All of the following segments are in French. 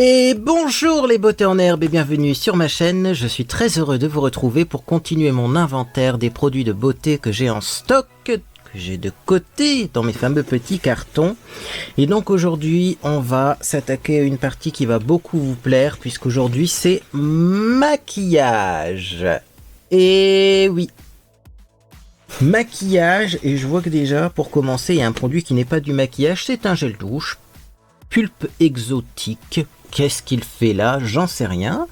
Et bonjour les beautés en herbe et bienvenue sur ma chaîne. Je suis très heureux de vous retrouver pour continuer mon inventaire des produits de beauté que j'ai en stock, que j'ai de côté dans mes fameux petits cartons. Et donc aujourd'hui on va s'attaquer à une partie qui va beaucoup vous plaire puisqu'aujourd'hui c'est maquillage. Et oui, maquillage. Et je vois que déjà pour commencer il y a un produit qui n'est pas du maquillage, c'est un gel douche. Pulpe exotique. Qu'est-ce qu'il fait là? J'en sais rien.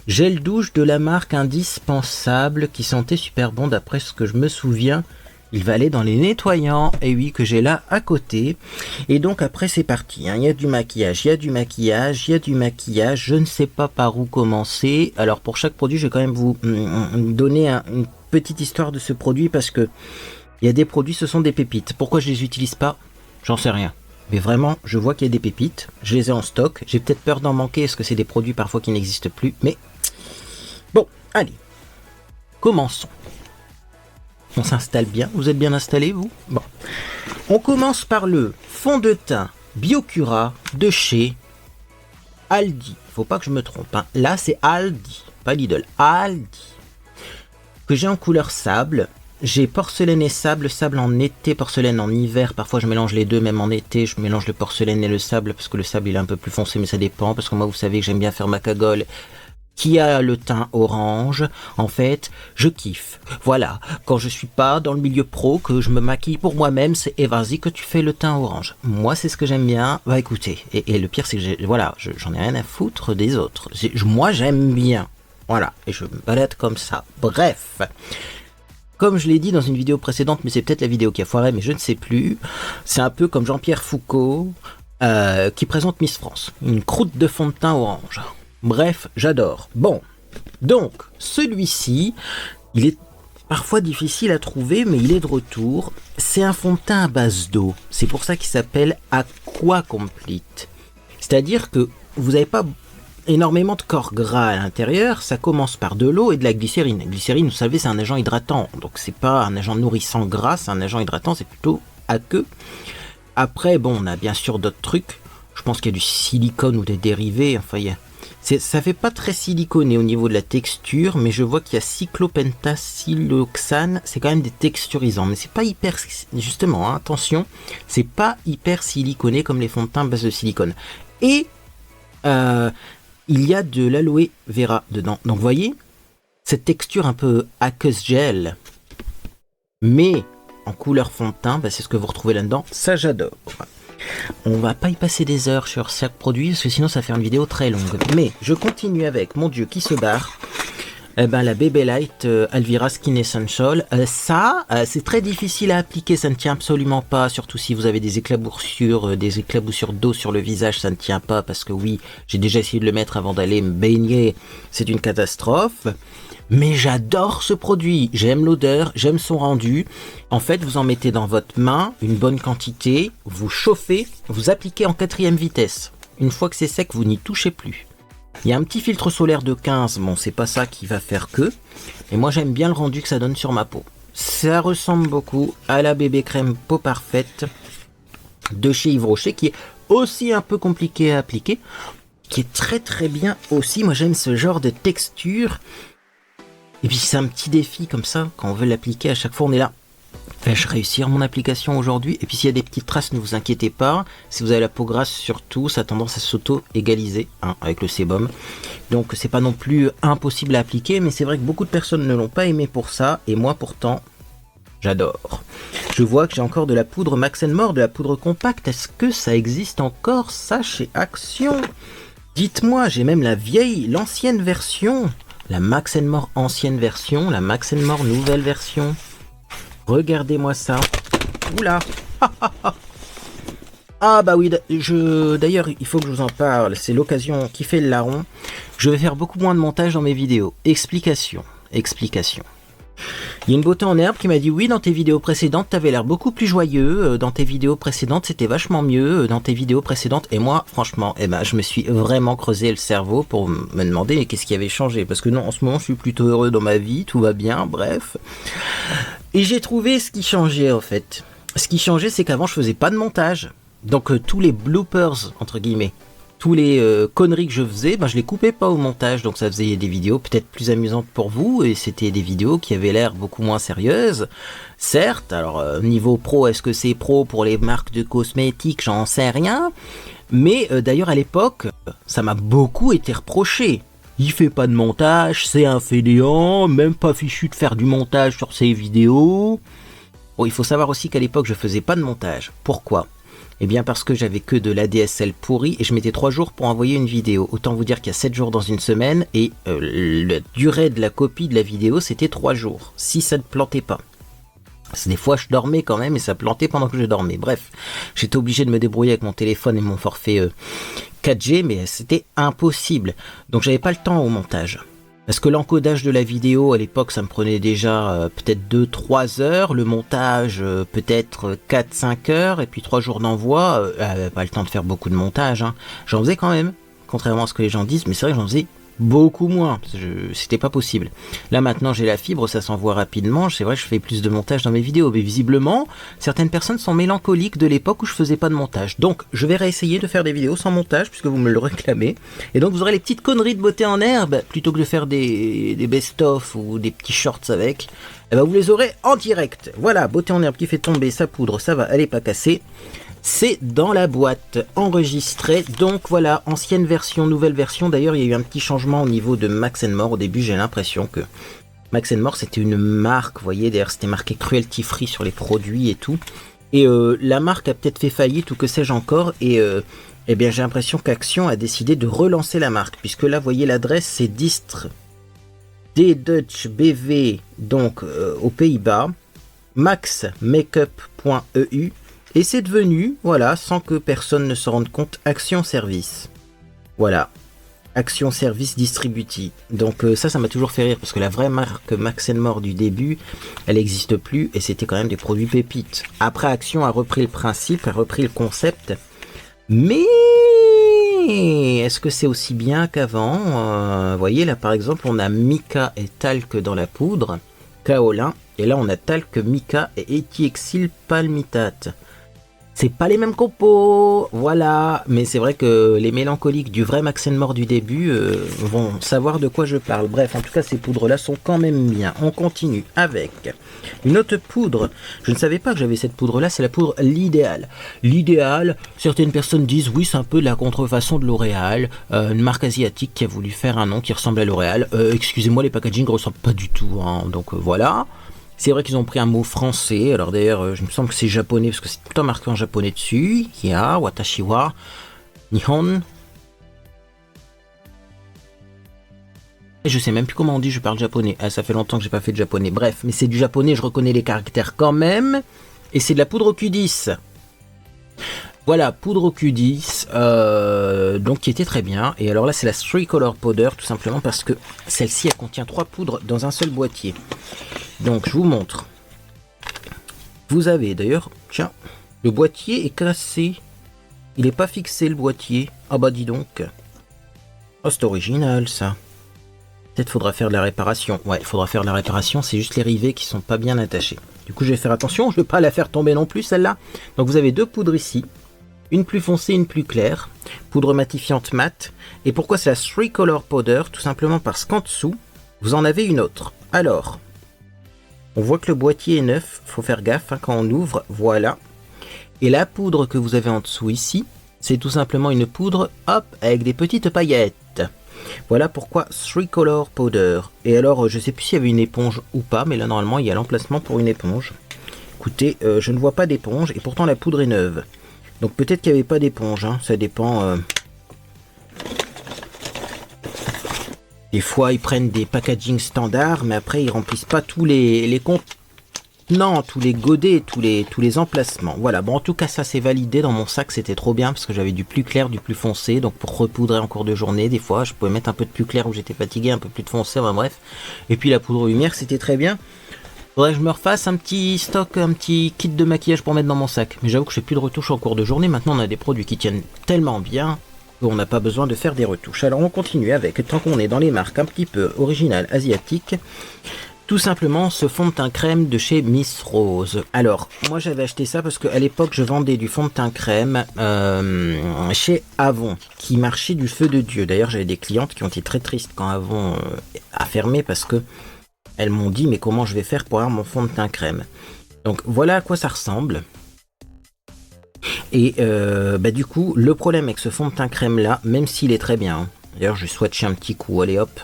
Gel douche de la marque Indispensable qui sentait super bon d'après ce que je me souviens. Il va aller dans les nettoyants, et oui, que j'ai là à côté. Et donc après c'est parti, hein. Il y a du maquillage, il y a du maquillage, il y a du maquillage. Je ne sais pas par où commencer. Alors pour chaque produit, je vais quand même vous donner une petite histoire de ce produit parce que il y a des produits, ce sont des pépites. Pourquoi je les utilise pas? J'en sais rien. Mais vraiment, je vois qu'il y a des pépites, je les ai en stock, j'ai peut-être peur d'en manquer, parce que c'est des produits parfois qui n'existent plus, mais bon, allez, commençons. On s'installe bien, vous êtes bien installés, vous? Bon, on commence par le fond de teint Biocura de chez Aldi. Faut pas que je me trompe, hein. Là c'est Aldi, pas Lidl, Aldi, que j'ai en couleur sable. J'ai porcelaine et sable, sable en été, porcelaine en hiver. Parfois je mélange les deux, même en été, je mélange le porcelaine et le sable, parce que le sable il est un peu plus foncé, mais ça dépend, parce que moi vous savez que j'aime bien faire ma cagole, qui a le teint orange. En fait, je kiffe. Voilà, quand je suis pas dans le milieu pro, que je me maquille pour moi-même, c'est et vas-y que tu fais le teint orange. Moi c'est ce que j'aime bien, bah écoutez, et le pire c'est que voilà, j'en ai rien à foutre des autres. Moi j'aime bien, voilà, et je me balade comme ça. Bref. Comme je l'ai dit dans une vidéo précédente, mais c'est peut-être la vidéo qui a foiré, mais je ne sais plus. C'est un peu comme Jean-Pierre Foucault qui présente Miss France. Une croûte de fond de teint orange. Bref, j'adore. Bon, donc, celui-ci, il est parfois difficile à trouver, mais il est de retour. C'est un fond de teint à base d'eau. C'est pour ça qu'il s'appelle Aqua Complete. C'est-à-dire que vous n'avez pas énormément de corps gras à l'intérieur, ça commence par de l'eau et de la glycérine. La glycérine, vous savez, c'est un agent hydratant, donc c'est pas un agent nourrissant gras, c'est un agent hydratant, c'est plutôt aqueux. Après, bon, on a bien sûr d'autres trucs, je pense qu'il y a du silicone ou des dérivés, enfin, ça fait pas très siliconé au niveau de la texture, mais je vois qu'il y a cyclopentasiloxane, c'est quand même des texturisants, mais c'est pas hyper, justement, hein, attention, c'est pas hyper siliconé comme les fonds de teint à base de silicone. Et il y a de l'aloe vera dedans. Donc vous voyez, cette texture un peu aqueuse gel, mais en couleur fond de teint, bah c'est ce que vous retrouvez là-dedans. Ça j'adore. On va pas y passer des heures sur chaque produit, parce que sinon ça fait une vidéo très longue. Mais je continue avec, mon Dieu, qui se barre. Eh ben, la Baby Light Alvira Skin Essential, c'est très difficile à appliquer, ça ne tient absolument pas, surtout si vous avez des éclaboussures d'eau sur le visage, ça ne tient pas, parce que oui, j'ai déjà essayé de le mettre avant d'aller me baigner, c'est une catastrophe, mais j'adore ce produit, j'aime l'odeur, j'aime son rendu. En fait, vous en mettez dans votre main, une bonne quantité, vous chauffez, vous appliquez en 4e vitesse. Une fois que c'est sec, vous n'y touchez plus. Il y a un petit filtre solaire de 15, bon c'est pas ça qui va faire que, et moi j'aime bien le rendu que ça donne sur ma peau. Ça ressemble beaucoup à la bébé crème peau parfaite de chez Yves Rocher, qui est aussi un peu compliqué à appliquer, qui est très très bien aussi. Moi j'aime ce genre de texture, et puis c'est un petit défi comme ça, quand on veut l'appliquer à chaque fois on est là. Vais-je réussir mon application aujourd'hui? Et puis s'il y a des petites traces, ne vous inquiétez pas. Si vous avez la peau grasse surtout, ça a tendance à s'auto-égaliser hein, avec le sébum. Donc c'est pas non plus impossible à appliquer, mais c'est vrai que beaucoup de personnes ne l'ont pas aimé pour ça. Et moi pourtant, j'adore. Je vois que j'ai encore de la poudre Max & More, de la poudre compacte. Est-ce que ça existe encore ça chez Action? Dites-moi, j'ai même l'ancienne version. La Max & More ancienne version, la Max & More nouvelle version. Regardez-moi ça. Oula. Ah bah oui, d'ailleurs il faut que je vous en parle, c'est l'occasion qui fait le larron. Je vais faire beaucoup moins de montage dans mes vidéos. Explication. Il y a une beauté en herbe qui m'a dit oui, dans tes vidéos précédentes t'avais l'air beaucoup plus joyeux, dans tes vidéos précédentes c'était vachement mieux, dans tes vidéos précédentes. Et moi franchement, je me suis vraiment creusé le cerveau pour me demander qu'est-ce qui avait changé. Parce que non, en ce moment je suis plutôt heureux dans ma vie, tout va bien, bref. Et j'ai trouvé ce qui changeait en fait. Ce qui changeait c'est qu'avant je faisais pas de montage. Donc tous les bloopers entre guillemets, tous les conneries que je faisais, ben, je les coupais pas au montage, donc ça faisait des vidéos peut-être plus amusantes pour vous, et c'était des vidéos qui avaient l'air beaucoup moins sérieuses. Certes, alors niveau pro, est-ce que c'est pro pour les marques de cosmétiques, j'en sais rien, mais d'ailleurs à l'époque, ça m'a beaucoup été reproché. Il fait pas de montage, c'est un fainéant, même pas fichu de faire du montage sur ses vidéos. Bon, il faut savoir aussi qu'à l'époque, je faisais pas de montage. Pourquoi ? Eh bien parce que j'avais que de l'ADSL pourri et je mettais 3 jours pour envoyer une vidéo. Autant vous dire qu'il y a 7 jours dans une semaine et la durée de la copie de la vidéo c'était 3 jours. Si ça ne plantait pas. Des fois je dormais quand même et ça plantait pendant que je dormais. Bref, j'étais obligé de me débrouiller avec mon téléphone et mon forfait 4G mais c'était impossible. Donc j'avais pas le temps au montage. Parce que l'encodage de la vidéo à l'époque ça me prenait déjà peut-être 2-3 heures, le montage peut-être 4-5 heures, et puis 3 jours d'envoi, pas le temps de faire beaucoup de montage, hein. J'en faisais quand même, contrairement à ce que les gens disent, mais c'est vrai que j'en faisais beaucoup moins, c'était pas possible. Là maintenant j'ai la fibre, ça s'envoie rapidement, c'est vrai que je fais plus de montage dans mes vidéos, mais visiblement certaines personnes sont mélancoliques de l'époque où je faisais pas de montage. Donc je vais réessayer de faire des vidéos sans montage puisque vous me le réclamez, et donc vous aurez les petites conneries de beauté en herbe, plutôt que de faire des best-of ou des petits shorts avec, et ben vous les aurez en direct. Voilà, beauté en herbe qui fait tomber sa poudre, ça va, elle est pas cassée. C'est dans la boîte enregistrée, donc voilà, ancienne version, nouvelle version. D'ailleurs, il y a eu un petit changement au niveau de Max & More. Au début, j'ai l'impression que Max & More, c'était une marque, vous voyez, d'ailleurs, c'était marqué cruelty free sur les produits et tout. Et la marque a peut-être fait faillite ou que sais-je encore, et eh bien, j'ai l'impression qu'Action a décidé de relancer la marque, puisque là, vous voyez, l'adresse, c'est Distre des Dutch BV, donc aux Pays-Bas, maxmakeup.eu. Et c'est devenu, voilà, sans que personne ne se rende compte, Action Service. Voilà, Action Service Distributi. Donc ça m'a toujours fait rire, parce que la vraie marque Max & More du début, elle n'existe plus, et c'était quand même des produits pépites. Après, Action a repris le principe, a repris le concept, mais est-ce que c'est aussi bien qu'avant ? Vous voyez, là par exemple, on a Mica et Talc dans la poudre, kaolin, et là on a Talc, Mica et éthioxyl palmitate. C'est pas les mêmes compos, voilà, mais c'est vrai que les mélancoliques du vrai Max & More du début vont savoir de quoi je parle. Bref, en tout cas, ces poudres-là sont quand même bien. On continue avec une autre poudre. Je ne savais pas que j'avais cette poudre-là, c'est la poudre L'Idéal. L'Idéal, certaines personnes disent, oui, c'est un peu de la contrefaçon de L'Oréal, une marque asiatique qui a voulu faire un nom qui ressemble à L'Oréal. Excusez-moi, les packaging ne ressemblent pas du tout, hein, donc voilà. C'est vrai qu'ils ont pris un mot français, alors d'ailleurs, je me semble que c'est japonais, parce que c'est tout le temps marqué en japonais dessus. Ya, watashi wa, nihon. Et je sais même plus comment on dit, je parle japonais. Ah, ça fait longtemps que j'ai pas fait de japonais. Bref, mais c'est du japonais, je reconnais les caractères quand même. Et c'est de la poudre au Q10. Voilà, poudre au Q10, donc qui était très bien. Et alors là, c'est la Three Color Powder, tout simplement parce que celle-ci, elle contient 3 poudres dans un seul boîtier. Donc, je vous montre. Vous avez d'ailleurs, tiens, le boîtier est cassé. Il n'est pas fixé, le boîtier. Ah bah dis donc. Oh, c'est original, ça. Peut-être faudra faire de la réparation. Ouais, il faudra faire de la réparation, c'est juste les rivets qui sont pas bien attachés. Du coup, je vais faire attention, je ne vais pas la faire tomber non plus, celle-là. Donc, vous avez 2 poudres ici. Une plus foncée, une plus claire. Poudre matifiante mat. Et pourquoi c'est la Three Color Powder? Tout simplement parce qu'en dessous, vous en avez une autre. Alors, on voit que le boîtier est neuf. Faut faire gaffe hein, quand on ouvre. Voilà. Et la poudre que vous avez en dessous ici, c'est tout simplement une poudre, hop, avec des petites paillettes. Voilà pourquoi Three Color Powder. Et alors, je sais plus s'il y avait une éponge ou pas, mais là, normalement, il y a l'emplacement pour une éponge. Écoutez, je ne vois pas d'éponge, et pourtant la poudre est neuve. Donc peut-être qu'il n'y avait pas d'éponge, hein, ça dépend. Des fois, ils prennent des packaging standards, mais après, ils remplissent pas tous les contenants, tous les godets, tous les emplacements. Voilà, bon, en tout cas, ça c'est validé dans mon sac, c'était trop bien, parce que j'avais du plus clair, du plus foncé, donc pour repoudrer en cours de journée, des fois, je pouvais mettre un peu de plus clair où j'étais fatigué, un peu plus de foncé, enfin, bref. Et puis la poudre lumière, c'était très bien. Faudrait que je me refasse un petit stock, un petit kit de maquillage pour mettre dans mon sac. Mais j'avoue que je fais plus de retouches en cours de journée. Maintenant, on a des produits qui tiennent tellement bien qu'on n'a pas besoin de faire des retouches. Alors, on continue avec, tant qu'on est dans les marques un petit peu originales asiatiques, Tout simplement ce fond de teint crème de chez Miss Rose. Alors, moi j'avais acheté ça parce qu'à l'époque je vendais du fond de teint crème chez Avon, qui marchait du feu de Dieu. D'ailleurs j'avais des clientes qui ont été très tristes quand Avon a fermé parce que elles m'ont dit mais comment je vais faire pour avoir mon fond de teint crème. Donc voilà à quoi ça ressemble. Et du coup, le problème avec ce fond de teint crème là, même s'il est très bien, hein, d'ailleurs je vais swatcher un petit coup, allez hop,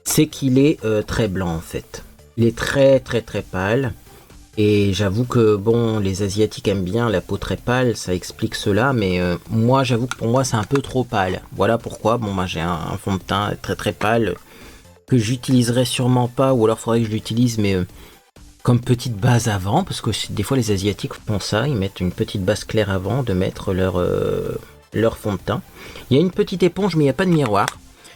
c'est qu'il est très blanc en fait. Il est très pâle. Et j'avoue que bon, les Asiatiques aiment bien la peau très pâle, ça explique cela, mais moi j'avoue que pour moi c'est un peu trop pâle. Voilà pourquoi, bon j'ai un fond de teint très pâle que j'utiliserai sûrement pas, ou alors faudrait que je l'utilise, mais comme petite base avant, parce que des fois les Asiatiques font ça, ils mettent une petite base claire avant de mettre leur fond de teint. Il y a une petite éponge mais il n'y a pas de miroir.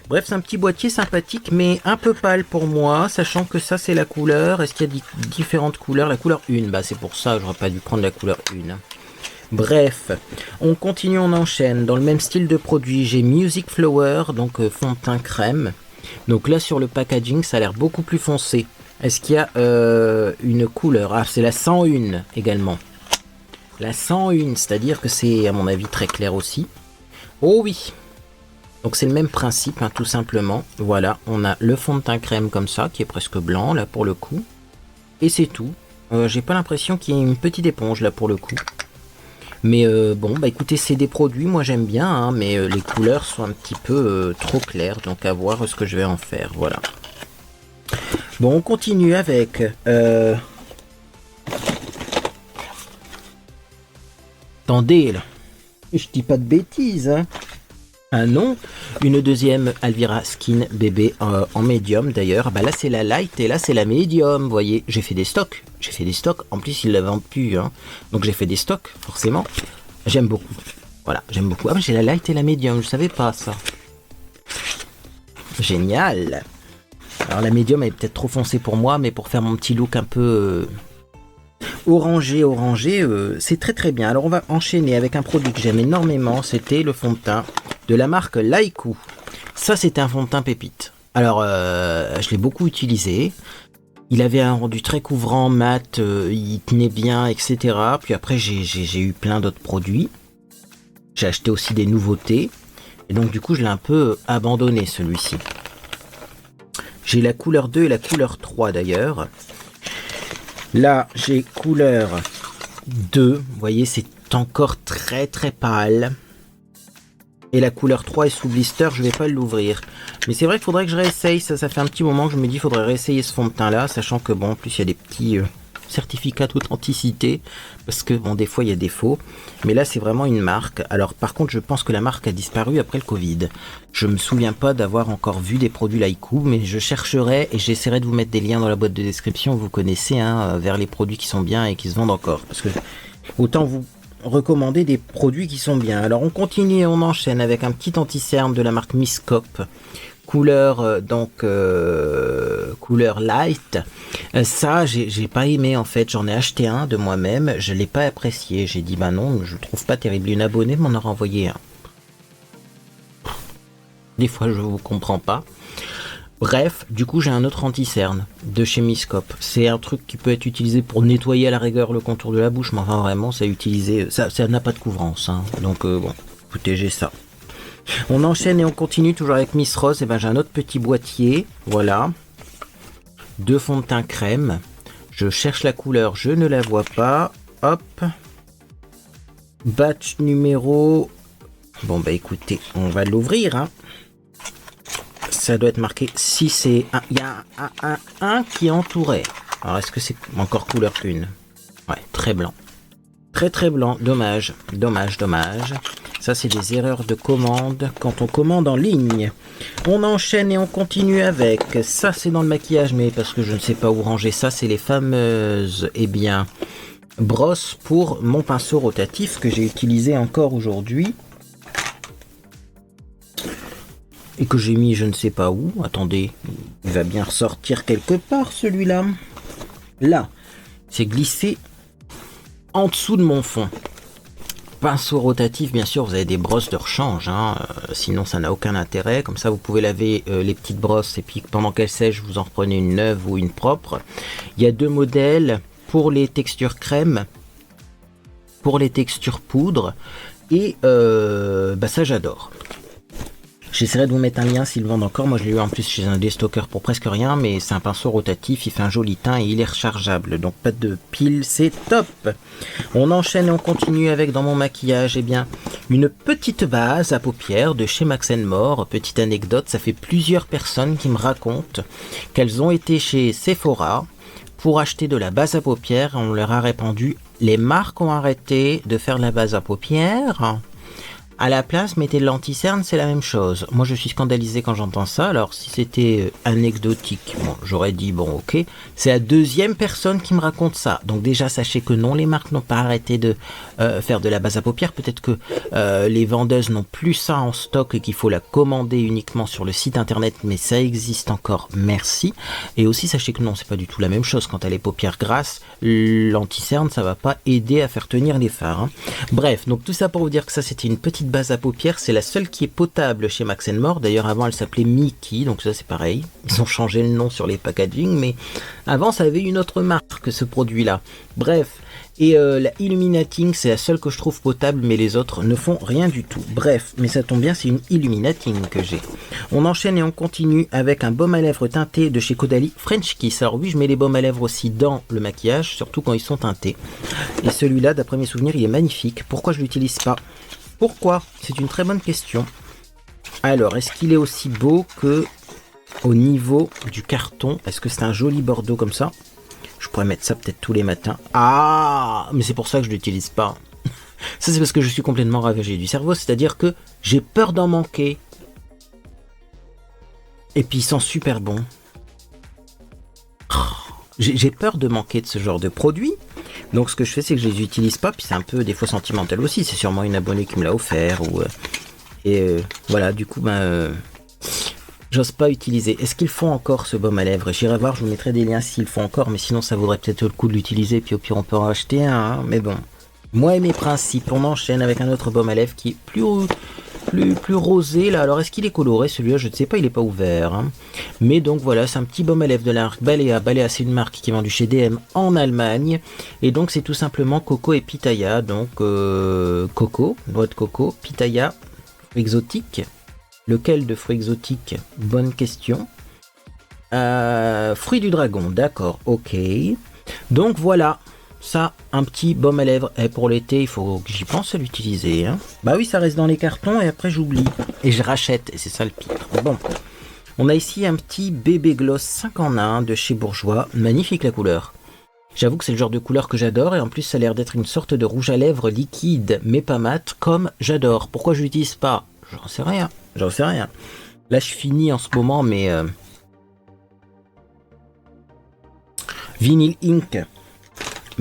Bref, c'est un petit boîtier sympathique mais un peu pâle pour moi, sachant que ça c'est la couleur. Est-ce qu'il y a différentes couleurs? La couleur 1, bah c'est pour ça que j'aurais pas dû prendre la couleur 1. Bref, on continue, on enchaîne. Dans le même style de produit, j'ai Music Flower, donc fond de teint crème. Donc là sur le packaging ça a l'air beaucoup plus foncé. Est-ce qu'il y a une couleur? Ah, c'est la 101 également. La 101, c'est-à-dire que c'est à mon avis très clair aussi. Oh oui. Donc c'est le même principe, hein, tout simplement. Voilà, on a le fond de teint crème comme ça, qui est presque blanc là pour le coup. Et c'est tout. J'ai pas l'impression qu'il y ait une petite éponge là pour le coup. Mais bon, bah écoutez, c'est des produits, moi j'aime bien, hein, mais les couleurs sont un petit peu trop claires. Donc à voir ce que je vais en faire, voilà. Bon, on continue avec... Attendez là. Je dis pas de bêtises, hein. Ah non, une deuxième Alvira Skin bébé en médium d'ailleurs. Bah là c'est la light et là c'est la médium. Vous voyez, j'ai fait des stocks. En plus ils la vendent plus, hein. Donc j'ai fait des stocks forcément. J'aime beaucoup. Voilà, j'aime beaucoup. Ah mais j'ai la light et la médium. Je savais pas ça. Génial. Alors la médium est peut-être trop foncée pour moi, mais pour faire mon petit look un peu orangé, c'est très bien. Alors on va enchaîner avec un produit que j'aime énormément. C'était le fond de teint de la marque Laiku. Ça c'était un fond de teint pépite. Alors je l'ai beaucoup utilisé. Il avait un rendu très couvrant, mat, il tenait bien, etc. Puis après j'ai eu plein d'autres produits. J'ai acheté aussi des nouveautés. Et donc du coup je l'ai un peu abandonné celui-ci. J'ai la couleur 2 et la couleur 3 d'ailleurs. Là j'ai couleur 2. Vous voyez c'est encore très pâle. Et la couleur 3 est sous blister, je vais pas l'ouvrir. Mais c'est vrai qu'il faudrait que je réessaye, ça fait un petit moment que je me dis qu'il faudrait réessayer ce fond de teint là, sachant que bon, en plus il y a des petits certificats d'authenticité, parce que bon, des fois il y a des faux. Mais là c'est vraiment une marque. Alors par contre je pense que la marque a disparu après le Covid. Je me souviens pas d'avoir encore vu des produits Laiku, mais je chercherai et j'essaierai de vous mettre des liens dans la boîte de description, vous connaissez, hein, vers les produits qui sont bien et qui se vendent encore. Parce que autant vous recommander des produits qui sont bien. Alors on continue et on enchaîne avec un petit anti-cerne de la marque Miscop, couleur couleur light. Ça j'ai pas aimé en fait, j'en ai acheté un de moi-même, je l'ai pas apprécié, j'ai dit bah non, je trouve pas terrible. Une abonnée m'en a renvoyé un. Des fois je vous comprends pas. Bref, du coup j'ai un autre anti-cerne de chez Miscop. C'est un truc qui peut être utilisé pour nettoyer à la rigueur le contour de la bouche, mais enfin vraiment ça n'a pas de couvrance, hein. Donc bon, écoutez, j'ai ça. On enchaîne et on continue toujours avec Miss Rose. Et ben j'ai un autre petit boîtier, voilà. 2 fonds de teint crème. Je cherche la couleur, je ne la vois pas. Hop. Batch numéro... Bon bah écoutez, on va l'ouvrir, hein. Ça doit être marqué 6 et 1. Il y a un qui entourait. Alors est-ce que c'est encore couleur 1? Ouais, très blanc. Très blanc, dommage. Ça c'est des erreurs de commande quand on commande en ligne. On enchaîne et on continue avec. Ça c'est dans le maquillage, mais parce que je ne sais pas où ranger ça, c'est les fameuses, brosses pour mon pinceau rotatif que j'ai utilisé encore aujourd'hui. Et que j'ai mis je ne sais pas où. Attendez, il va bien ressortir quelque part celui-là. Là, c'est glissé en dessous de mon fond. pinceau rotatif, bien sûr, vous avez des brosses de rechange, hein, sinon ça n'a aucun intérêt. Comme ça, vous pouvez laver les petites brosses et puis pendant qu'elles sèchent, vous en reprenez une neuve ou une propre. Il y a 2 modèles pour les textures crème, pour les textures poudre, et ça j'adore. J'essaierai de vous mettre un lien s'ils le vendent encore. Moi je l'ai eu en plus chez un déstocker pour presque rien, mais c'est un pinceau rotatif, il fait un joli teint et il est rechargeable, donc pas de pile, c'est top. On enchaîne et on continue avec dans mon maquillage, eh bien, une petite base à paupières de chez Max More. Petite anecdote, ça fait plusieurs personnes qui me racontent qu'elles ont été chez Sephora pour acheter de la base à paupières. On leur a répondu, les marques ont arrêté de faire de la base à paupières. À la place, mettez de l'anti-cerne, c'est la même chose. Moi, je suis scandalisé quand j'entends ça. Alors, si c'était anecdotique, bon, j'aurais dit, bon, ok. C'est la 2e personne qui me raconte ça. Donc déjà, sachez que non, les marques n'ont pas arrêté de faire de la base à paupières. Peut-être que les vendeuses n'ont plus ça en stock et qu'il faut la commander uniquement sur le site internet. Mais ça existe encore, merci. Et aussi, sachez que non, c'est pas du tout la même chose. Quand elle est paupières grasses, l'anti-cerne, ça va pas aider à faire tenir les fards, hein. Bref, donc tout ça pour vous dire que ça, c'était une petite base à paupières, c'est la seule qui est potable chez Max More. D'ailleurs avant elle s'appelait Mickey, donc ça c'est pareil, ils ont changé le nom sur les packaging, mais avant ça avait une autre marque que ce produit là. Bref, et la Illuminating c'est la seule que je trouve potable, mais les autres ne font rien du tout. Bref, mais ça tombe bien, c'est une Illuminating que j'ai. On enchaîne et on continue avec un baume à lèvres teinté de chez Caudalie French Kiss. Alors oui, je mets les baumes à lèvres aussi dans le maquillage, surtout quand ils sont teintés, et celui-là d'après mes souvenirs il est magnifique. Pourquoi je l'utilise pas? Pourquoi? C'est une très bonne question. Alors, est-ce qu'il est aussi beau que au niveau du carton? Est-ce que c'est un joli bordeaux comme ça? Je pourrais mettre ça peut-être tous les matins. Ah, mais c'est pour ça que je l'utilise pas. Ça, c'est parce que je suis complètement ravagé du cerveau. C'est-à-dire que j'ai peur d'en manquer. Et puis, ils sont super bons. J'ai peur de manquer de ce genre de produit. Donc ce que je fais, c'est que je les utilise pas, puis c'est un peu des fois sentimental aussi, c'est sûrement une abonnée qui me l'a offert, ou voilà, du coup, j'ose pas utiliser. Est-ce qu'ils font encore ce baume à lèvres? J'irai voir, je vous mettrai des liens s'ils font encore, mais sinon ça vaudrait peut-être le coup de l'utiliser, puis au pire on peut en acheter un, hein, mais bon. Moi et mes principes, on enchaîne avec un autre baume à lèvres qui est plus rosé là. Alors est-ce qu'il est coloré celui-là? Je ne sais pas, il n'est pas ouvert, hein. Mais donc voilà, c'est un petit baume à lèvres de la marque Balea. Balea, c'est une marque qui est vendue chez DM en Allemagne, et donc c'est tout simplement coco et pitaya. Donc coco, noix de coco, pitaya, fruits exotiques. Lequel de fruits exotiques? Bonne question. Fruits du dragon, d'accord, ok. Donc voilà. Ça, un petit baume à lèvres. Et pour l'été, il faut que j'y pense à l'utiliser, hein. Bah oui, ça reste dans les cartons et après j'oublie. Et je rachète, et c'est ça le pire. Bon, on a ici un petit bébé gloss 5 en 1 de chez Bourjois. Magnifique la couleur. J'avoue que c'est le genre de couleur que j'adore, et en plus ça a l'air d'être une sorte de rouge à lèvres liquide, mais pas mat, comme j'adore. Pourquoi je l'utilise pas? J'en sais rien. Là, je finis en ce moment mes Vinyl Ink.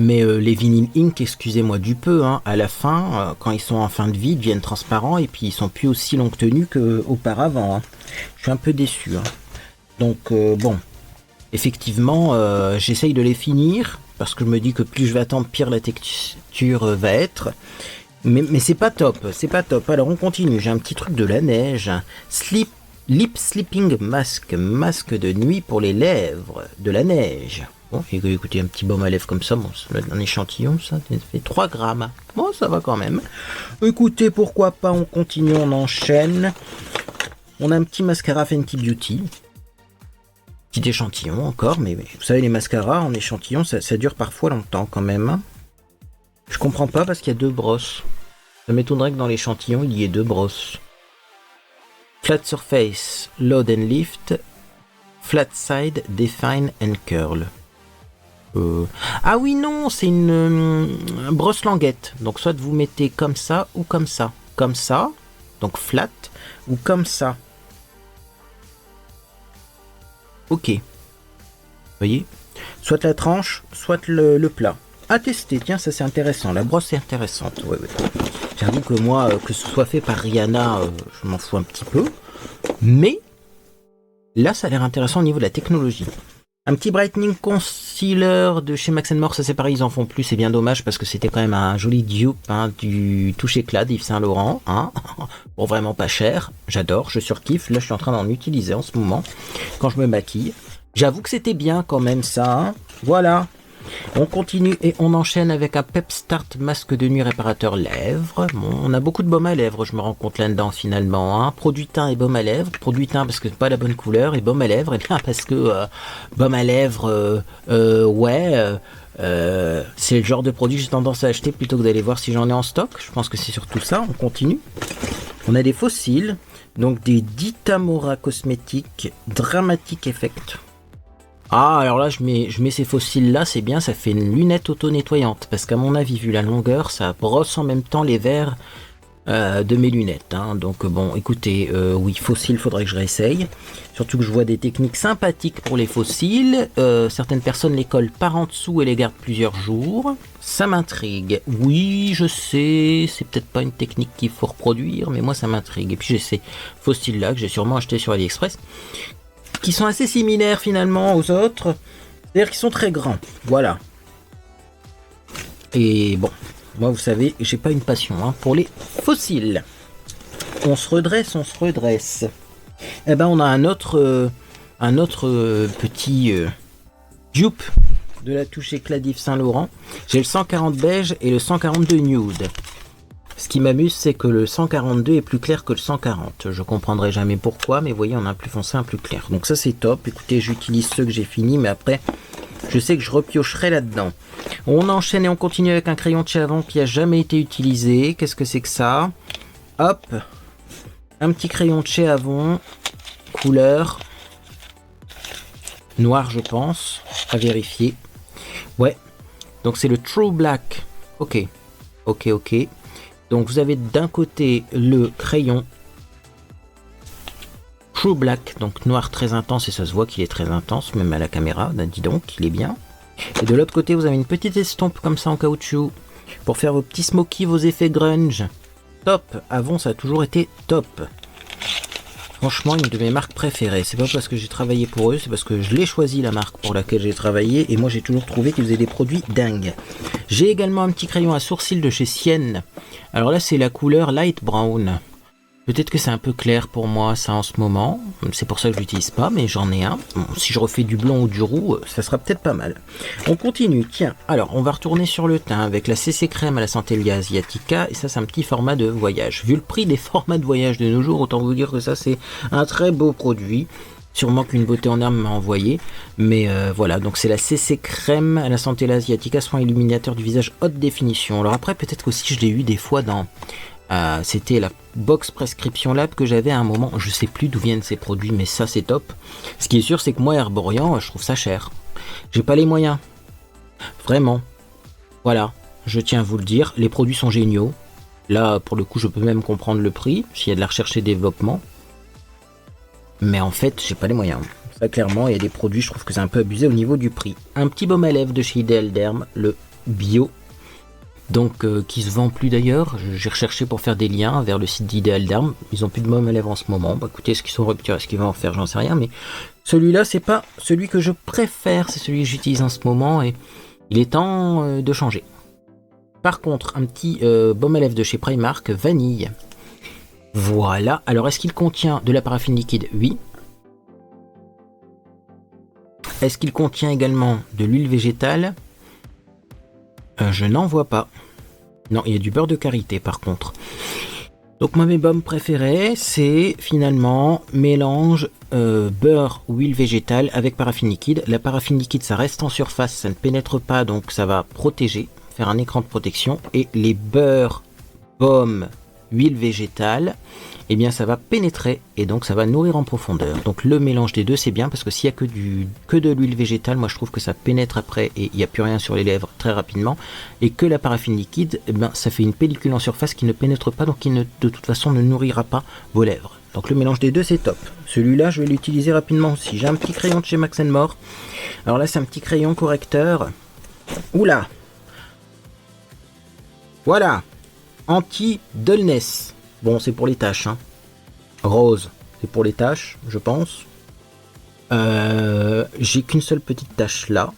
Mais les Vinyl Ink, excusez-moi du peu, hein, à la fin, quand ils sont en fin de vie, ils deviennent transparents et puis ils sont plus aussi longue tenue qu'auparavant, hein. Je suis un peu déçu, hein. Donc bon, effectivement, j'essaye de les finir parce que je me dis que plus je vais attendre, pire la texture va être. Mais c'est pas top, c'est pas top. Alors on continue, j'ai un petit truc de la neige, Lip Sleeping Mask, masque de nuit pour les lèvres, de la neige. Bon, écoutez, un petit baume à lèvres comme ça, bon, ça doit être un échantillon, ça fait 3 grammes. Bon, ça va quand même. Écoutez, pourquoi pas, on continue, on enchaîne. On a un petit mascara Fenty Beauty. Petit échantillon encore, mais vous savez, les mascaras en échantillon, ça dure parfois longtemps quand même. Je comprends pas parce qu'il y a 2 brosses. Ça m'étonnerait que dans l'échantillon, il y ait 2 brosses. Flat Surface, Load and Lift. Flat Side, Define and Curl. Ah oui, non, c'est une brosse languette. Donc soit vous mettez comme ça ou comme ça. Comme ça, donc flat, ou comme ça. Ok. Vous voyez? Soit la tranche, soit le plat. À tester, tiens, ça c'est intéressant. La brosse est intéressante. Ouais. J'avoue que moi, que ce soit fait par Rihanna, je m'en fous un petit peu. Mais là, ça a l'air intéressant au niveau de la technologie. Un petit brightening concealer de chez Max More, ça c'est pareil, ils en font plus, c'est bien dommage parce que c'était quand même un joli dupe du Touche Éclat d'Yves Saint Laurent, hein. Bon, vraiment pas cher, j'adore, je surkiffe, là je suis en train d'en utiliser en ce moment, quand je me maquille. J'avoue que c'était bien quand même ça, hein. Voilà. On continue et on enchaîne avec un Pep Start masque de nuit réparateur lèvres. Bon, on a beaucoup de baume à lèvres, je me rends compte là-dedans finalement. Hein. Produit teint et baume à lèvres. Produit teint parce que c'est pas la bonne couleur et baume à lèvres, et bien parce que baume à lèvres, c'est le genre de produit que j'ai tendance à acheter plutôt que d'aller voir si j'en ai en stock. Je pense que c'est surtout ça. On continue. On a des fossiles, donc des Ditamora Cosmétiques Dramatic Effect. Ah, alors là, je mets ces fossiles-là, c'est bien, ça fait une lunette auto-nettoyante. Parce qu'à mon avis, vu la longueur, ça brosse en même temps les verres de mes lunettes. Hein. Donc bon, écoutez, oui, fossiles, faudrait que je réessaye. Surtout que je vois des techniques sympathiques pour les fossiles. Certaines personnes les collent par en dessous et les gardent plusieurs jours. Ça m'intrigue. Oui, je sais, c'est peut-être pas une technique qu'il faut reproduire, mais moi, ça m'intrigue. Et puis j'ai ces fossiles-là que j'ai sûrement acheté sur AliExpress, qui sont assez similaires finalement aux autres, c'est-à-dire qu'ils sont très grands, voilà. Et bon, moi vous savez, j'ai pas une passion hein, pour les fossiles. On se redresse. Eh ben on a un autre petit dupe de la Touche Éclat d'Yves Saint Laurent. J'ai le 140 beige et le 142 nude. Ce qui m'amuse, c'est que le 142 est plus clair que le 140. Je comprendrai jamais pourquoi, mais vous voyez, on a un plus foncé, un plus clair. Donc ça, c'est top. Écoutez, j'utilise ceux que j'ai finis, mais après, je sais que je repiocherai là-dedans. On enchaîne et on continue avec un crayon de chez Avon qui a jamais été utilisé. Qu'est-ce que c'est que ça? Hop, un petit crayon de chez Avon, couleur noir, je pense, à vérifier. Ouais, donc c'est le True Black. Ok. Donc vous avez d'un côté le crayon True Black, donc noir très intense, et ça se voit qu'il est très intense, même à la caméra, dis donc, il est bien. Et de l'autre côté, vous avez une petite estompe comme ça en caoutchouc, pour faire vos petits smokies, vos effets grunge. Top, Avon, ça a toujours été top. Franchement, une de mes marques préférées. C'est pas parce que j'ai travaillé pour eux, c'est parce que je l'ai choisi la marque pour laquelle j'ai travaillé, et moi j'ai toujours trouvé qu'ils faisaient des produits dingues. J'ai également un petit crayon à sourcils de chez Sienne. Alors là, c'est la couleur Light Brown. Peut-être que c'est un peu clair pour moi ça en ce moment, c'est pour ça que je l'utilise pas, mais j'en ai un. Bon, si je refais du blanc ou du roux, ça sera peut-être pas mal. On continue, tiens, alors on va retourner sur le teint avec la CC Crème à la Centellia Asiatica, et ça c'est un petit format de voyage. Vu le prix des formats de voyage de nos jours, autant vous dire que ça c'est un très beau produit. Sûrement qu'une beauté en herbe m'a envoyé, mais voilà, donc c'est la CC Crème à la Centellia Asiatica, soin illuminateur du visage haute définition. Alors après peut-être aussi je l'ai eu des fois dans... c'était la box prescription lab que j'avais à un moment, je sais plus d'où viennent ces produits, mais ça c'est top. Ce qui est sûr, c'est que moi Herborian, je trouve ça cher. J'ai pas les moyens, vraiment. Voilà, je tiens à vous le dire, les produits sont géniaux. Là, pour le coup, je peux même comprendre le prix, s'il y a de la recherche et développement. Mais en fait, j'ai pas les moyens. Ça, clairement, il y a des produits, je trouve que c'est un peu abusé au niveau du prix. Un petit baume à lèvres de chez Ideal Derm, le bio. Donc qui se vend plus d'ailleurs, j'ai recherché pour faire des liens vers le site d'Ideal Derm, ils ont plus de baume à lèvres en ce moment, bah écoutez, est-ce qu'ils sont en rupture, est-ce qu'ils vont en faire, j'en sais rien, mais celui-là c'est pas celui que je préfère, c'est celui que j'utilise en ce moment et il est temps de changer. Par contre, un petit baume à lèvres de chez Primark, vanille. Voilà, alors est-ce qu'il contient de la paraffine liquide? Oui. Est-ce qu'il contient également de l'huile végétale? Je n'en vois pas. Non, il y a du beurre de karité par contre. Donc moi mes baumes préférés, c'est finalement mélange beurre ou huile végétale avec paraffine liquide. La paraffine liquide, ça reste en surface, ça ne pénètre pas, donc ça va protéger, faire un écran de protection. Et les beurres, baumes, huile végétale, eh bien ça va pénétrer et donc ça va nourrir en profondeur. Donc le mélange des deux c'est bien parce que s'il y a que de l'huile végétale, moi je trouve que ça pénètre après et il n'y a plus rien sur les lèvres très rapidement, et que la paraffine liquide, eh ben, ça fait une pellicule en surface qui ne pénètre pas, donc qui de toute façon ne nourrira pas vos lèvres. Donc le mélange des deux c'est top. Celui-là je vais l'utiliser rapidement aussi. J'ai un petit crayon de chez Max More. Alors là c'est un petit crayon correcteur. Oula, voilà, anti-dullness. Bon, c'est pour les taches, hein. Rose, c'est pour les taches, je pense. J'ai qu'une seule petite tache là.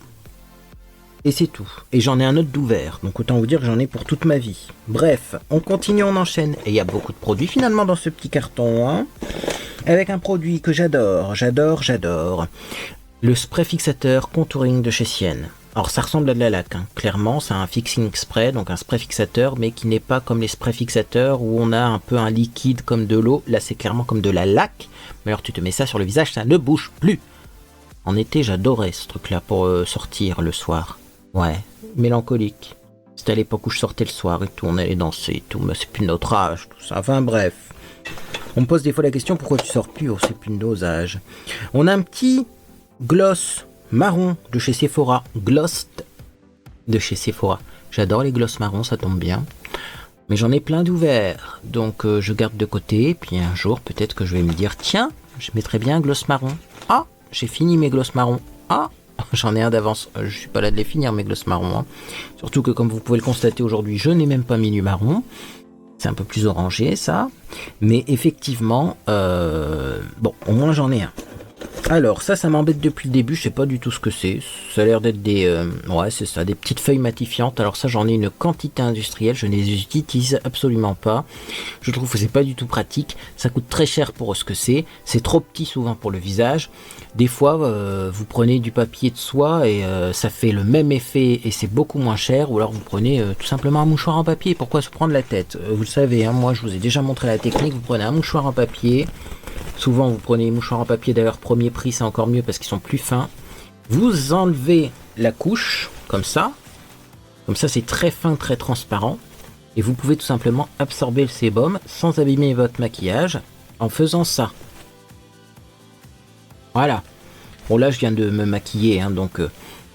Et c'est tout. Et j'en ai un autre d'ouvert. Donc autant vous dire que j'en ai pour toute ma vie. Bref, on continue, on enchaîne. Et il y a beaucoup de produits finalement dans ce petit carton. Hein, avec un produit que j'adore. Le spray fixateur contouring de chez Sienne. Alors ça ressemble à de la laque. Hein. Clairement, c'est un fixing spray, donc un spray fixateur, mais qui n'est pas comme les sprays fixateurs où on a un peu un liquide comme de l'eau. Là, c'est clairement comme de la laque. Mais alors tu te mets ça sur le visage, ça ne bouge plus. En été, j'adorais ce truc-là pour sortir le soir. Ouais, mélancolique. C'était à l'époque où je sortais le soir et tout, on allait danser et tout, mais c'est plus de notre âge, tout ça. Enfin bref. On me pose des fois la question pourquoi tu sors plus, oh c'est plus de nos âges. On a un petit gloss marron de chez Sephora. Gloss de chez Sephora. J'adore les gloss marrons, ça tombe bien. Mais j'en ai plein d'ouverts. Donc je garde de côté, puis un jour peut-être que je vais me dire tiens, je mettrais bien un gloss marron. Ah, j'ai fini mes gloss marrons. Ah, j'en ai un d'avance, je suis pas là de les finir mes gloss marrons. Hein. Surtout que comme vous pouvez le constater aujourd'hui, je n'ai même pas mis du marron. C'est un peu plus orangé ça. Mais effectivement, bon, au moins j'en ai un. Alors ça m'embête depuis le début, je sais pas du tout ce que c'est. Ça a l'air d'être des... ouais c'est ça, des petites feuilles matifiantes. Alors ça j'en ai une quantité industrielle, je ne les utilise absolument pas. Je trouve que c'est pas du tout pratique. Ça coûte très cher pour ce que c'est. C'est trop petit souvent pour le visage. Des fois vous prenez du papier de soie et ça fait le même effet et c'est beaucoup moins cher. Ou alors vous prenez tout simplement un mouchoir en papier. Pourquoi se prendre la tête? Vous le savez, hein, moi je vous ai déjà montré la technique. Vous prenez un mouchoir en papier. Souvent vous prenez les mouchoirs en papier, d'ailleurs premier prix c'est encore mieux parce qu'ils sont plus fins. Vous enlevez la couche comme ça c'est très fin, très transparent. Et vous pouvez tout simplement absorber le sébum sans abîmer votre maquillage en faisant ça. Voilà. Bon là je viens de me maquiller, hein, donc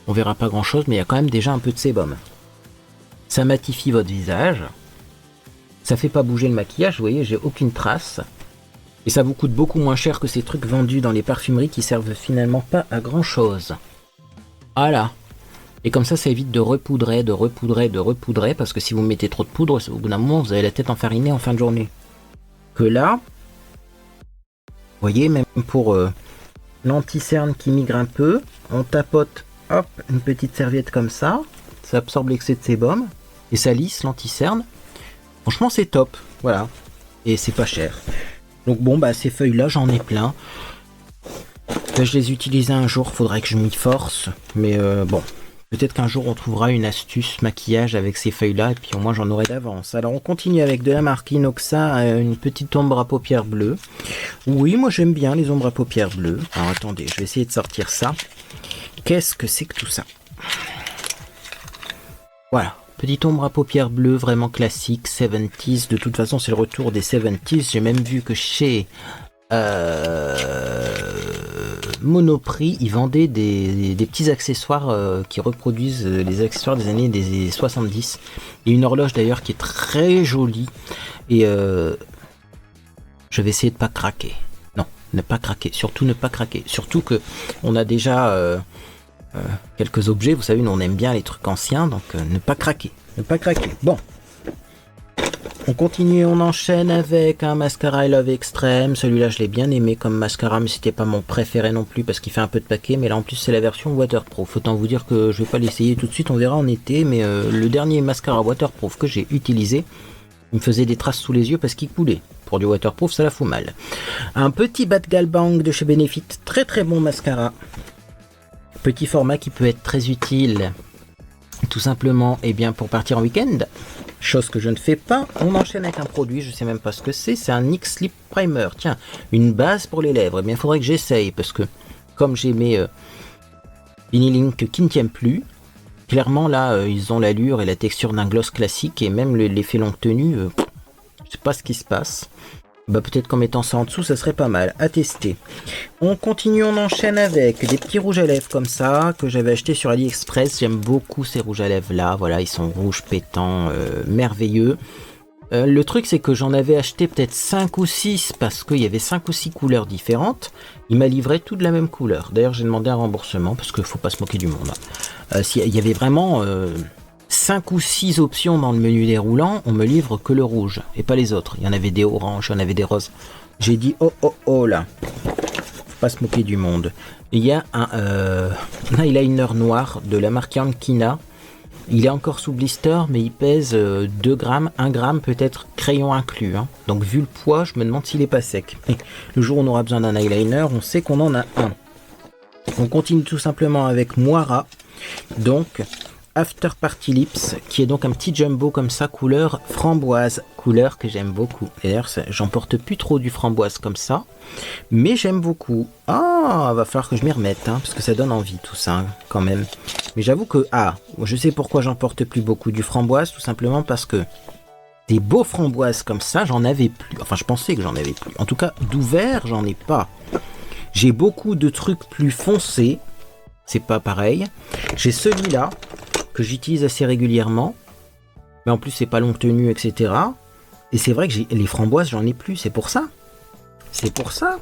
on verra pas grand chose, mais il y a quand même déjà un peu de sébum. Ça matifie votre visage. Ça fait pas bouger le maquillage, vous voyez, j'ai aucune trace. Et ça vous coûte beaucoup moins cher que ces trucs vendus dans les parfumeries qui servent finalement pas à grand chose. Voilà. Et comme ça évite de repoudrer, parce que si vous mettez trop de poudre, au bout d'un moment, vous avez la tête enfarinée en fin de journée. Que là, vous voyez, même pour l'anti-cerne qui migre un peu, on tapote, hop, une petite serviette comme ça absorbe l'excès de sébum, et ça lisse l'anti-cerne. Franchement, c'est top, voilà. Et c'est pas cher. Donc bon, bah ces feuilles-là, j'en ai plein. Là, je les utiliser un jour, faudrait que je m'y force. Mais bon, peut-être qu'un jour on trouvera une astuce maquillage avec ces feuilles-là, et puis au moins j'en aurai d'avance. Alors on continue avec de la marque Inoxa, une petite ombre à paupières bleues. Oui, moi j'aime bien les ombres à paupières bleues. Alors attendez, je vais essayer de sortir ça. Qu'est-ce que c'est que tout ça? Voilà. Petite ombre à paupières bleues, vraiment classique, 70s. De toute façon, c'est le retour des 70s. J'ai même vu que chez Monoprix, ils vendaient des petits accessoires qui reproduisent les accessoires des années des 70. Il y a une horloge d'ailleurs qui est très jolie. Et je vais essayer de pas craquer. Non, ne pas craquer. Surtout ne pas craquer. Surtout que on a déjà... quelques objets, vous savez, nous on aime bien les trucs anciens, donc ne pas craquer, Bon, on continue, on enchaîne avec un mascara I Love Extreme. Celui-là je l'ai bien aimé comme mascara, mais c'était pas mon préféré non plus parce qu'il fait un peu de paquet. Mais là en plus c'est la version waterproof. Autant vous dire que je vais pas l'essayer tout de suite, on verra en été. Mais le dernier mascara waterproof que j'ai utilisé, il me faisait des traces sous les yeux parce qu'il coulait. Pour du waterproof, ça la fout mal. Un petit Bat Galbang de chez Benefit, très très bon mascara. Petit format qui peut être très utile tout simplement pour partir en week-end, chose que je ne fais pas. On enchaîne avec un produit, je sais même pas ce que c'est un Nix Lip Primer, tiens, une base pour les lèvres. Il faudrait que j'essaye parce que comme j'ai mes Vinylink qui ne tiennent plus, clairement là ils ont l'allure et la texture d'un gloss classique et même l'effet longue tenue, je sais pas ce qui se passe. Bah peut-être qu'en mettant ça en dessous, ça serait pas mal à tester. On continue, on enchaîne avec des petits rouges à lèvres comme ça, que j'avais acheté sur AliExpress. J'aime beaucoup ces rouges à lèvres là, voilà, ils sont rouges pétants, merveilleux. Le truc c'est que j'en avais acheté peut-être 5 ou 6 parce qu'il y avait 5 ou 6 couleurs différentes. Il m'a livré tout de la même couleur. D'ailleurs j'ai demandé un remboursement parce qu'il faut pas se moquer du monde. Il y avait vraiment... 5 ou 6 options dans le menu déroulant, on me livre que le rouge et pas les autres. Il y en avait des oranges, il y en avait des roses. J'ai dit oh là, pas se moquer du monde. Il y a un eyeliner noir de la marque Yankina. Il est encore sous blister, mais il pèse 2 grammes, 1 gramme peut-être, crayon inclus. Hein. Donc vu le poids, je me demande s'il est pas sec. Et le jour où on aura besoin d'un eyeliner, on sait qu'on en a un. On continue tout simplement avec Moira. Donc, After Party Lips, qui est donc un petit jumbo comme ça, couleur framboise. Couleur que j'aime beaucoup. Et d'ailleurs, j'en porte plus trop du framboise comme ça. Mais j'aime beaucoup. Ah, va falloir que je m'y remette, hein, parce que ça donne envie tout ça, hein, quand même. Mais j'avoue que, je sais pourquoi j'en porte plus beaucoup du framboise, tout simplement parce que des beaux framboises comme ça, j'en avais plus. Enfin, je pensais que j'en avais plus. En tout cas, d'ouvert, j'en ai pas. J'ai beaucoup de trucs plus foncés. C'est pas pareil. J'ai celui-là, que j'utilise assez régulièrement. Mais en plus, c'est pas longue tenue, etc. Et c'est vrai que les framboises, j'en ai plus. C'est pour ça. C'est pour ça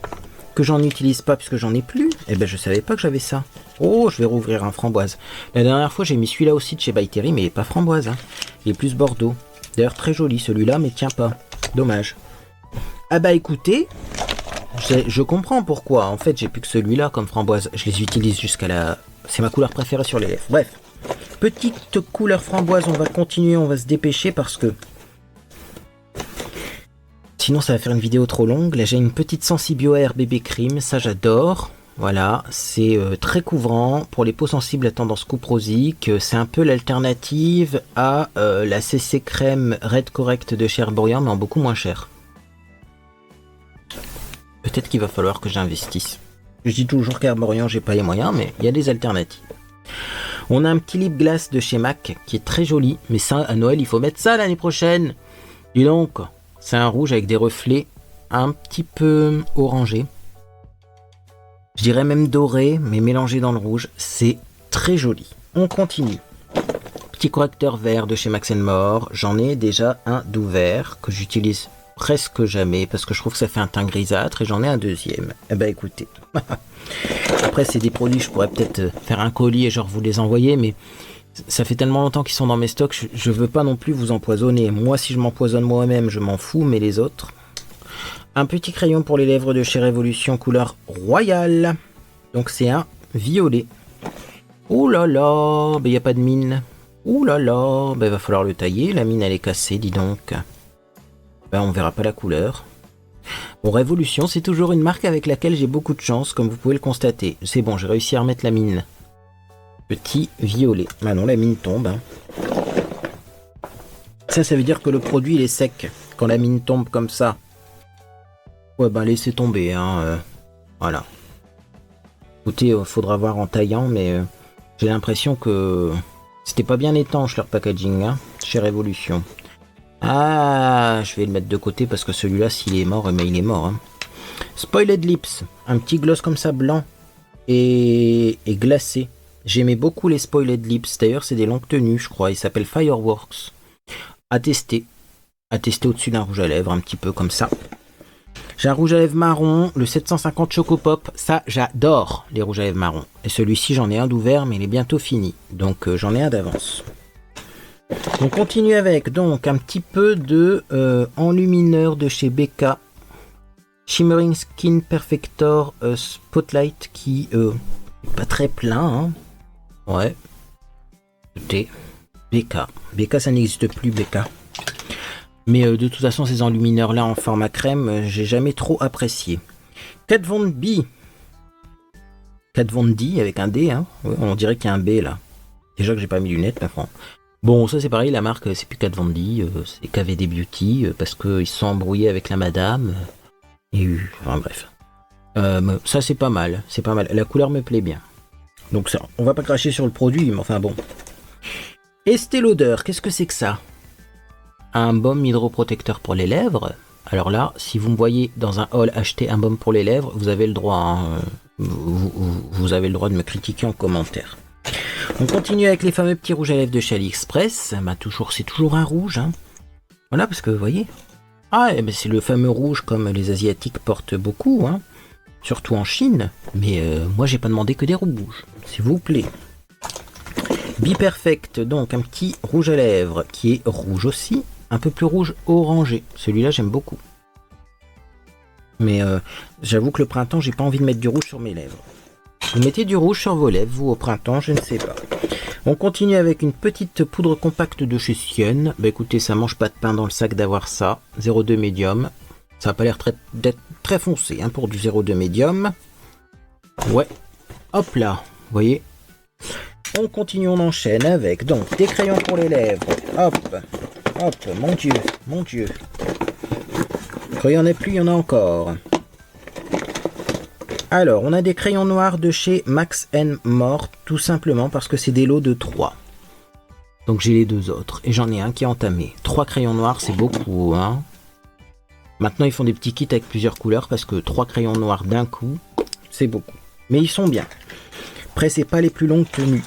que j'en utilise pas, puisque j'en ai plus. Eh ben, je savais pas que j'avais ça. Oh, je vais rouvrir un framboise. La dernière fois, j'ai mis celui-là aussi de chez By Terry, mais il est pas framboise. Hein. Il est plus Bordeaux. D'ailleurs, très joli celui-là, mais tient pas. Dommage. Ah bah écoutez, je comprends pourquoi. En fait, j'ai plus que celui-là comme framboise. Je les utilise jusqu'à la... C'est ma couleur préférée sur les lèvres. Bref. Petite couleur framboise, on va continuer, on va se dépêcher parce que... Sinon, ça va faire une vidéo trop longue. Là, j'ai une petite Sensibio Air Bébé Cream, ça j'adore. Voilà, c'est très couvrant pour les peaux sensibles à tendance couperosique. C'est un peu l'alternative à la CC Crème Red Correct de chez Herborian, mais en beaucoup moins cher. Peut-être qu'il va falloir que j'investisse. Je dis toujours qu'Herborian, j'ai pas les moyens, mais il y a des alternatives. On a un petit lip glace de chez MAC qui est très joli, mais ça, à Noël, il faut mettre ça l'année prochaine. Et donc, c'est un rouge avec des reflets un petit peu orangés. Je dirais même doré, mais mélangé dans le rouge. C'est très joli. On continue. Petit correcteur vert de chez Max More. J'en ai déjà un d'ouvert que j'utilise presque jamais parce que je trouve que ça fait un teint grisâtre et j'en ai un deuxième. Eh ben écoutez. Après, c'est des produits, je pourrais peut-être faire un colis et genre vous les envoyer, mais ça fait tellement longtemps qu'ils sont dans mes stocks, je veux pas non plus vous empoisonner. Moi, si je m'empoisonne moi-même, je m'en fous, mais les autres... Un petit crayon pour les lèvres de chez Révolution couleur royale. Donc c'est un violet. Ouh là là, il n'y a pas de mine. Ouh là là, il va falloir le tailler. La mine elle est cassée, dis donc. On verra pas la couleur. Bon, Révolution, c'est toujours une marque avec laquelle j'ai beaucoup de chance, comme vous pouvez le constater. C'est bon, j'ai réussi à remettre la mine. Petit violet. Ah non, la mine tombe. Hein. Ça veut dire que le produit il est sec. Quand la mine tombe comme ça. Ouais, laissez tomber, hein. Voilà. Écoutez, faudra voir en taillant, mais j'ai l'impression que c'était pas bien étanche leur packaging, hein, chez Révolution. Ah, je vais le mettre de côté parce que celui-là, s'il est mort, mais il est mort. Hein. Spoiled Lips, un petit gloss comme ça blanc et glacé. J'aimais beaucoup les Spoiled Lips. D'ailleurs, c'est des longues tenues, je crois. Il s'appelle Fireworks. À tester. À tester au-dessus d'un rouge à lèvres, un petit peu comme ça. J'ai un rouge à lèvres marron, le 750 Choco Pop, ça j'adore les rouges à lèvres marron. Et celui-ci j'en ai un d'ouvert mais il est bientôt fini, donc j'en ai un d'avance. On continue avec donc un petit peu de enlumineur de chez BK. Shimmering Skin Perfector Spotlight qui est pas très plein. Hein. Ouais. Écoutez, BK. BK ça n'existe plus BK. Mais de toute façon, ces enlumineurs-là en format crème, j'ai jamais trop apprécié. Kat Von D. Kat Von D avec un D, hein. Ouais, on dirait qu'il y a un B là. Déjà que j'ai pas mis lunettes, ma franc. Bon, ça c'est pareil, la marque c'est plus Kat Von D, c'est KVD Beauty, parce qu'ils se sont embrouillés avec la madame. Et enfin bref. Ça c'est pas mal, c'est pas mal. La couleur me plaît bien. Donc ça, on va pas cracher sur le produit, mais enfin bon. Estée Lauder, qu'est-ce que c'est que ça? Un baume hydroprotecteur pour les lèvres. Alors là, si vous me voyez dans un haul acheter un baume pour les lèvres, vous avez le droit. Hein, vous avez le droit de me critiquer en commentaire. On continue avec les fameux petits rouges à lèvres de chez AliExpress. C'est toujours un rouge. Hein. Voilà, parce que vous voyez. Ah, c'est le fameux rouge comme les Asiatiques portent beaucoup. Hein, surtout en Chine. Mais moi, j'ai pas demandé que des rouges. S'il vous plaît. Be Perfect, donc un petit rouge à lèvres qui est rouge aussi. Un peu plus rouge orangé. Celui-là, j'aime beaucoup. Mais j'avoue que le printemps, j'ai pas envie de mettre du rouge sur mes lèvres. Vous mettez du rouge sur vos lèvres, vous, au printemps, je ne sais pas. On continue avec une petite poudre compacte de chez Sienne. Bah écoutez, ça mange pas de pain dans le sac d'avoir ça. 0,2 médium. Ça n'a pas l'air d'être très foncé hein, pour du 0,2 médium. Ouais. Hop là, vous voyez. On continue, on enchaîne avec donc des crayons pour les lèvres. Hop, hop, mon Dieu, mon Dieu. Quand il n'y en a plus, il y en a encore. Alors, on a des crayons noirs de chez Max & More, tout simplement parce que c'est des lots de 3. Donc j'ai les 2 autres, et j'en ai un qui est entamé. 3 crayons noirs, c'est beaucoup, hein. Maintenant, ils font des petits kits avec plusieurs couleurs, parce que 3 crayons noirs d'un coup, c'est beaucoup. Mais ils sont bien. Après, c'est pas les plus longues tenues.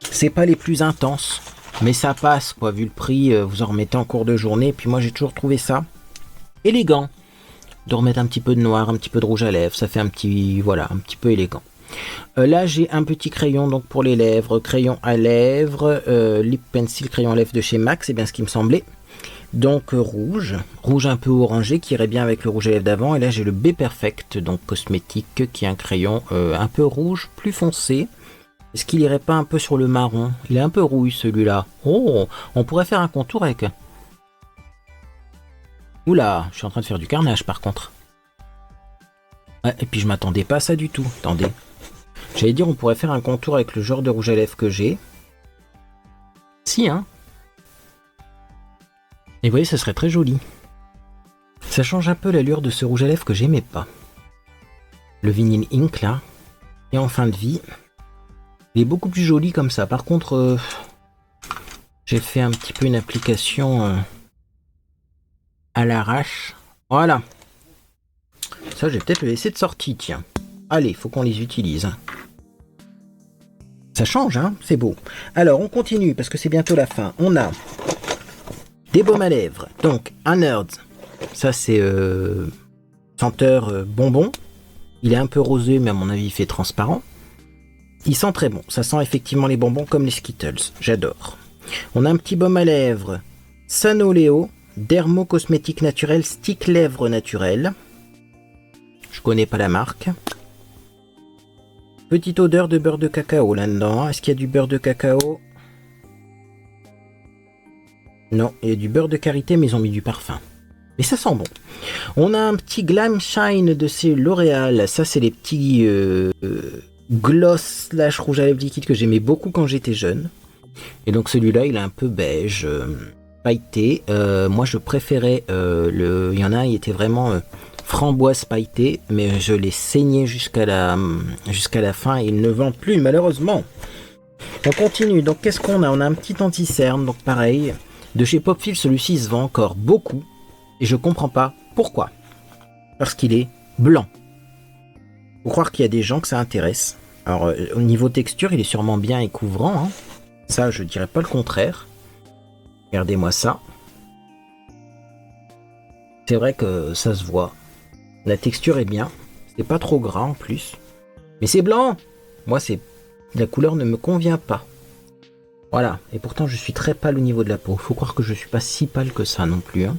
C'est pas les plus intenses. Mais ça passe, quoi, vu le prix, vous en remettez en cours de journée. Et puis moi, j'ai toujours trouvé ça élégant. De remettre un petit peu de noir, un petit peu de rouge à lèvres, ça fait un petit, voilà, un petit peu élégant. Là, j'ai un petit crayon donc pour les lèvres, crayon à lèvres, lip pencil, crayon à lèvres de chez Max, c'est bien ce qui me semblait. Donc rouge un peu orangé qui irait bien avec le rouge à lèvres d'avant. Et là, j'ai le B Perfect, donc cosmétique, qui est un crayon un peu rouge, plus foncé. Est-ce qu'il irait pas un peu sur le marron? Il est un peu rouille celui-là. Oh, on pourrait faire un contour avec... Oula, je suis en train de faire du carnage par contre. Ouais, et puis je m'attendais pas à ça du tout. Attendez. J'allais dire on pourrait faire un contour avec le genre de rouge à lèvres que j'ai. Si, hein. Et vous voyez, ça serait très joli. Ça change un peu l'allure de ce rouge à lèvres que j'aimais pas. Le Vinyl Ink là. Et en fin de vie. Il est beaucoup plus joli comme ça. Par contre, j'ai fait un petit peu une application... à l'arrache. Voilà. Ça, je vais peut-être le laisser de sortie, tiens. Allez, faut qu'on les utilise. Ça change, hein, c'est beau. Alors, on continue, parce que c'est bientôt la fin. On a des baumes à lèvres. Donc, un Nerds. Ça, c'est senteur bonbon. Il est un peu rosé, mais à mon avis, il fait transparent. Il sent très bon. Ça sent effectivement les bonbons comme les Skittles. J'adore. On a un petit baume à lèvres. Sanoleo. Dermo Cosmétique Naturel Stick Lèvres Naturel. Je connais pas la marque. Petite odeur de beurre de cacao là-dedans. Est-ce qu'il y a du beurre de cacao? Non, il y a du beurre de karité, mais ils ont mis du parfum. Mais ça sent bon. On a un petit Glam Shine de chez L'Oréal. Ça, c'est les petits gloss slash rouge à lèvres liquide que j'aimais beaucoup quand j'étais jeune. Et donc celui-là, il est un peu beige. Pailleté. Moi je préférais il y en a un, il était vraiment framboise pailleté, mais je l'ai saigné jusqu'à la fin et il ne vend plus malheureusement. On continue, donc qu'est-ce qu'on a? On a un petit anti-cerne, donc pareil, de chez Popfil, celui-ci se vend encore beaucoup et je comprends pas pourquoi. Parce qu'il est blanc. Faut croire qu'il y a des gens que ça intéresse. Alors au niveau texture, il est sûrement bien et couvrant, hein. Ça je dirais pas le contraire. Regardez-moi ça. C'est vrai que ça se voit. La texture est bien. C'est pas trop gras en plus. Mais c'est blanc. Moi, la couleur ne me convient pas. Voilà. Et pourtant, je suis très pâle au niveau de la peau. Faut croire que je suis pas si pâle que ça non plus. Hein.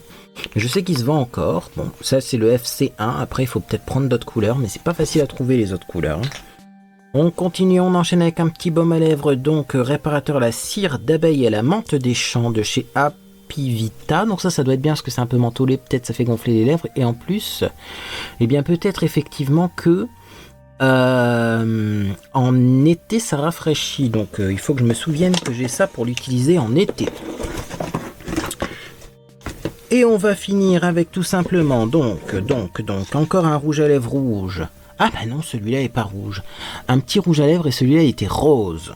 Je sais qu'il se vend encore. Bon, ça c'est le FC1. Après, il faut peut-être prendre d'autres couleurs. Mais c'est pas facile à trouver les autres couleurs. Hein. On continue, on enchaîne avec un petit baume à lèvres, donc réparateur à la cire d'abeille et à la menthe des champs de chez Apivita. Donc ça doit être bien parce que c'est un peu mentholé, peut-être ça fait gonfler les lèvres. Et en plus, eh bien peut-être effectivement que en été ça rafraîchit. Donc il faut que je me souvienne que j'ai ça pour l'utiliser en été. Et on va finir avec tout simplement, donc encore un rouge à lèvres rouge. Ah bah non, celui-là est pas rouge. Un petit rouge à lèvres et celui-là était rose.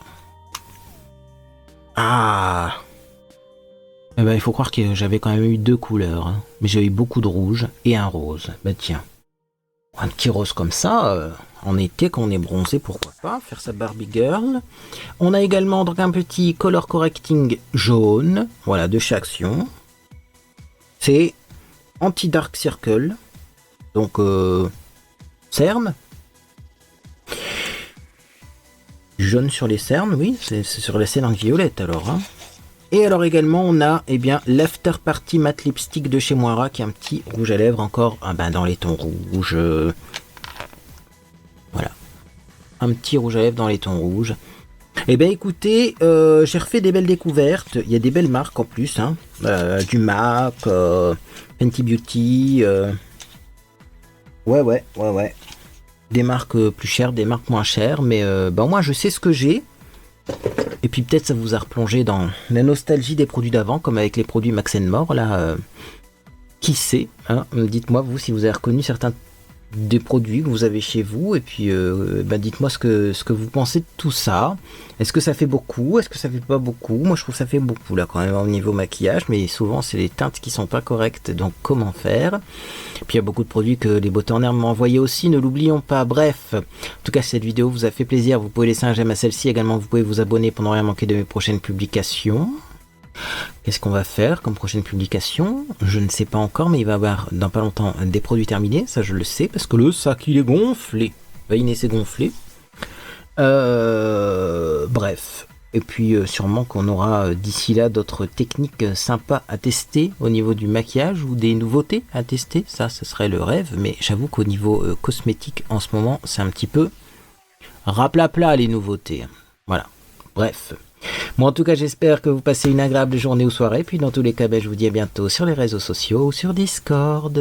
Ah. Eh ben, il faut croire que j'avais quand même eu 2 couleurs. Hein. Mais j'ai eu beaucoup de rouge et un rose. Bah tiens. Un petit rose comme ça, en été quand on est bronzé, pourquoi pas. Faire sa Barbie Girl. On a également donc un petit color correcting jaune. Voilà, de chez Action. C'est anti-dark circle. Donc... cernes. Jaune sur les cernes, oui, c'est sur les cernes violette alors. Hein. Et alors également, on a l'After Party Matte Lipstick de chez Moira, qui est un petit rouge à lèvres encore dans les tons rouges. Voilà. Un petit rouge à lèvres dans les tons rouges. Eh bien écoutez, j'ai refait des belles découvertes. Il y a des belles marques en plus. Hein. Du MAC, Fenty Beauty. Ouais. Des marques plus chères, des marques moins chères. Mais moi, je sais ce que j'ai. Et puis peut-être ça vous a replongé dans la nostalgie des produits d'avant, comme avec les produits Max More, là. Qui sait, hein. Dites-moi vous si vous avez reconnu certains des produits que vous avez chez vous, et puis dites-moi ce que vous pensez de tout ça. Est-ce que ça fait beaucoup? Est-ce que ça fait pas beaucoup? Moi je trouve que ça fait beaucoup là quand même au niveau maquillage, mais souvent c'est les teintes qui sont pas correctes, donc comment faire? Puis il y a beaucoup de produits que les beautés en herbe m'ont envoyé aussi, ne l'oublions pas. Bref, en tout cas si cette vidéo vous a fait plaisir, vous pouvez laisser un j'aime à celle-ci, également vous pouvez vous abonner pour ne rien manquer de mes prochaines publications. Qu'est-ce qu'on va faire comme prochaine publication? Je ne sais pas encore, mais il va y avoir dans pas longtemps des produits terminés, ça je le sais, parce que le sac il est gonflé. Voyez, c'est gonflé. Bref. Et puis sûrement qu'on aura d'ici là d'autres techniques sympas à tester au niveau du maquillage ou des nouveautés à tester. Ça, ce serait le rêve, mais j'avoue qu'au niveau cosmétique en ce moment, c'est un petit peu raplapla les nouveautés. Voilà. Bref. Bon, en tout cas, j'espère que vous passez une agréable journée ou soirée. Puis dans tous les cas, je vous dis à bientôt sur les réseaux sociaux ou sur Discord.